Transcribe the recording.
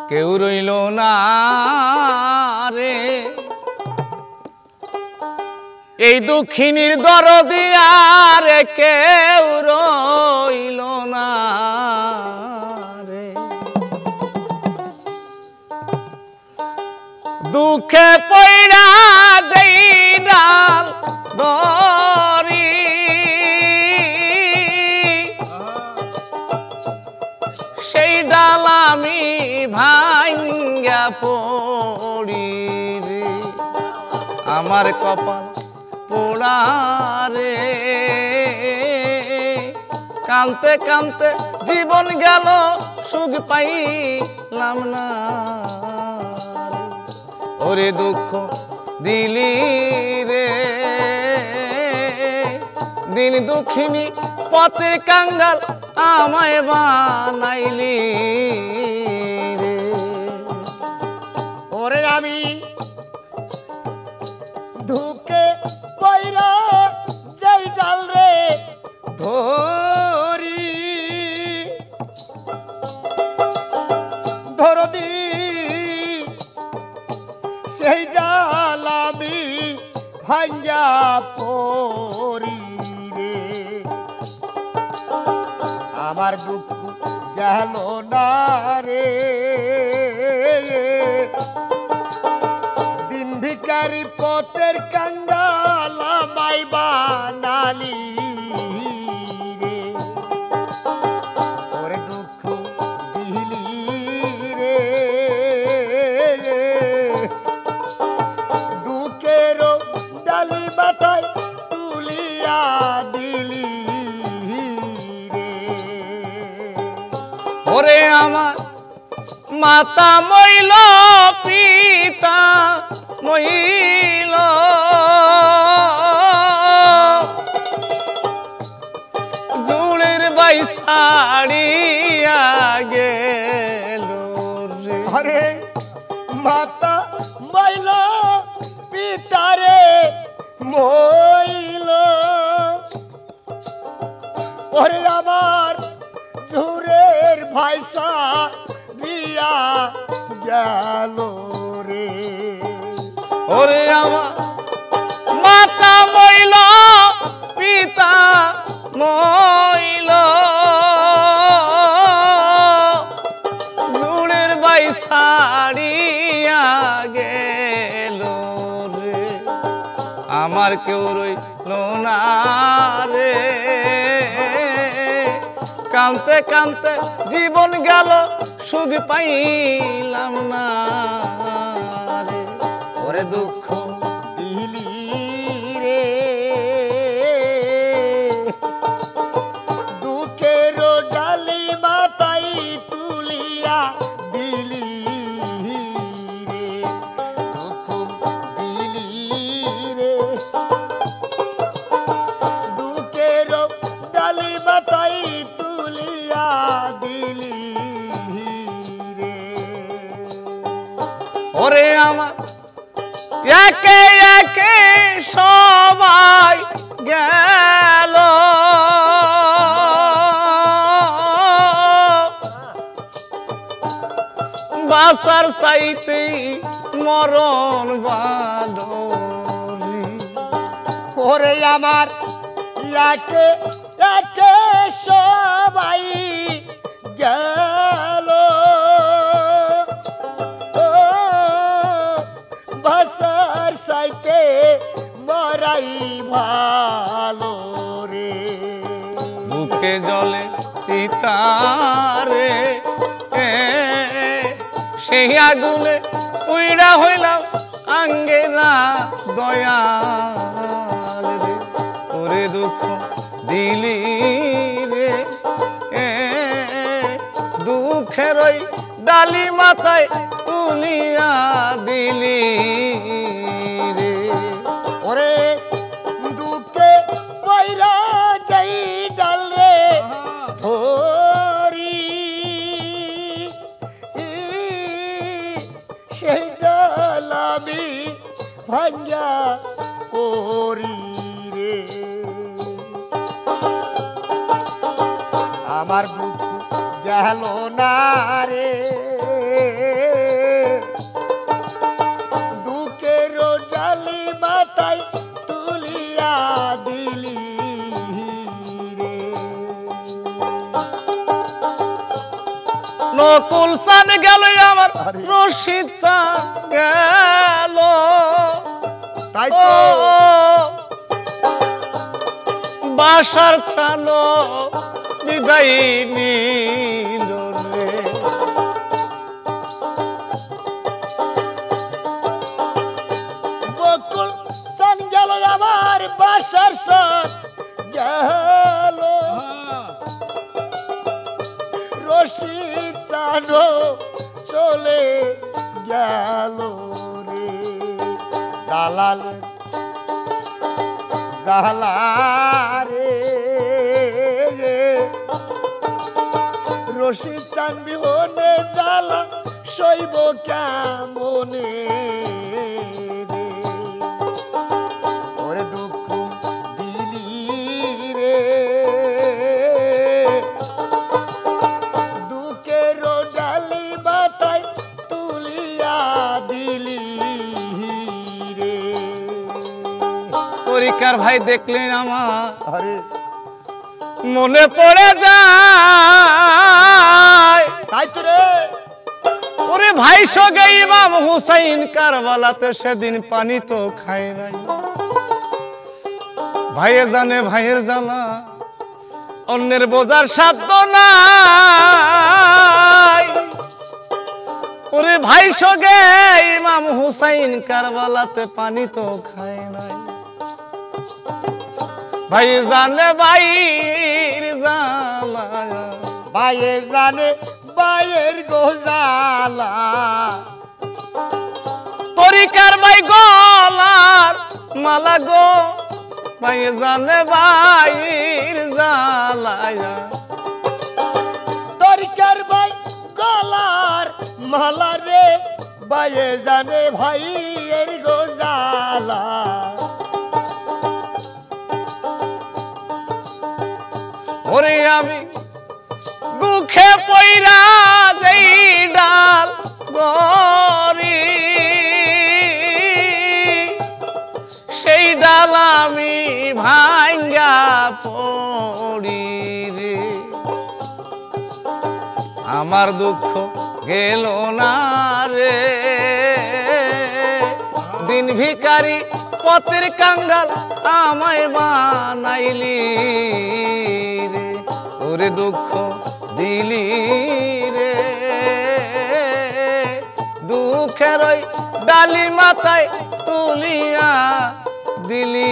কেউ রইল না রে এই দুঃখিনীর দরদি আর কেউ রইল না রে দুঃখে পইড়া যেই ডাল দরি সেই ডাল আমি ভাঙ্গা পড়ি রে আমার কপাল পোড়া রে কাঁদতে কাঁদতে জীবন গেল সুখ পাইলাম না ওরে দুঃখ দিলি রে দিন দুঃখিনী পথে কাঙ্গাল আমায় বানাইলি রে ওরে আমি ধুকে পয়রা যাই ডাল রে ধরি ধরদি সেই ডাল আমি ভাঙ্গা পড়ি রে আমার দুঃখ গেল না রে দিন ভিখারি পথের কাঙ্গাল আমায় বানালি রে ওরে দুঃখ দিলি রে দুঃখের ডালি মাথায় তুলিয়া দিলি রে ওরে আমার মাতা মইল পিতা মইল জুড়ের বাই সাড়িয়া গেল রে আরে মাতা মইল পিতারে মইল ওরে আমার ঝুরের ভাইসা দিয়া গেল রে ওরে আমার মাতা মইল পিতা মইল জুড়ের বাই সাড়িয়া গেল রে আমার কেউ রইল না রে কাঁদতে কাঁদতে জীবন গেল সুখ পাইলাম না রে ওরে দুঃখ দিলি রে দুঃখের ডালি মাথায় তুলিয়া দিলি রে দুঃখ দিলি রে দুঃখের ডালি মাথায় তুলিয়া দিলি রে ওরে আমার একে একে সবাই গেল বাসার চাইতে মরণ ভালো রে ওরে আমার একে একে সবাই গেল বাসার সাইতে মরাই ভালো রে বুকে জলে চিতারে সেই আগুনে পুইড়া হইলাম আঙ্গে না দয়াল রে ওরে দুঃখ দিলি রে দুঃখের ওই ডালি মাথায় তুলিয়া দিলি রে ওরে দুঃখে পয়রা যাই ডাল রে ধরি সেই ডাল আমি ভাঙ্গা পড়ি রে আমার দুঃখ গেল না রে দুঃখের ডালি মাথায় তুলিয়া দিলি রে নকুল চান গেল আমার রশিদ চান গেল তাই ও তো বাসার ছানো বিদায় নিল রে বকুল চান গেল আমার বাসার চান গেল রশিদ চানো চলে গেল রে জালাল জালা রে রশিদ চান বিহনে জালা সইব কেমনে রে ওরে দুঃখ দিলি রে দুঃখের ডালি বাতায় তুলিয়া দিলি রে পরীক্ষার ভাই দেখলেন আমার আরে মনে পড়ে যায় তাই তো রে ওরে ভাই সঙ্গে ইমাম হুসাইন কারবালাতে সেদিন পানি তো খাই নাই ভাইয়ে জানে ভাইয়ের জানা অন্যের বোঝার সাধ্য নাই ওরে ভাই সঙ্গে ইমাম হুসাইন কারবালাতে পানি তো খায় নাই ভাই জানে ভাইয়ের জানা ভাইয়ে জানে ভাইয়ের গোজালা তরিকার ভাই গলার মালা গো ভাই জানে ভাইয়ের জালায়া তরিকার ভাই গলার মালা রে ভাইয়ে জানে ভাইয়ের গোজালা ওরে আমি দুঃখে পইরা যেই ডাল গরি সেই ডাল আমি ভাঙ্গা পড়ি রে আমার দুঃখ গেল না রে দিন ভিখারি পথের কাঙ্গাল আমায় বানাইলি রে ওরে দুঃখ দিলি রে দুঃখের ওই ডালি মাথায় তুলিয়া দিলি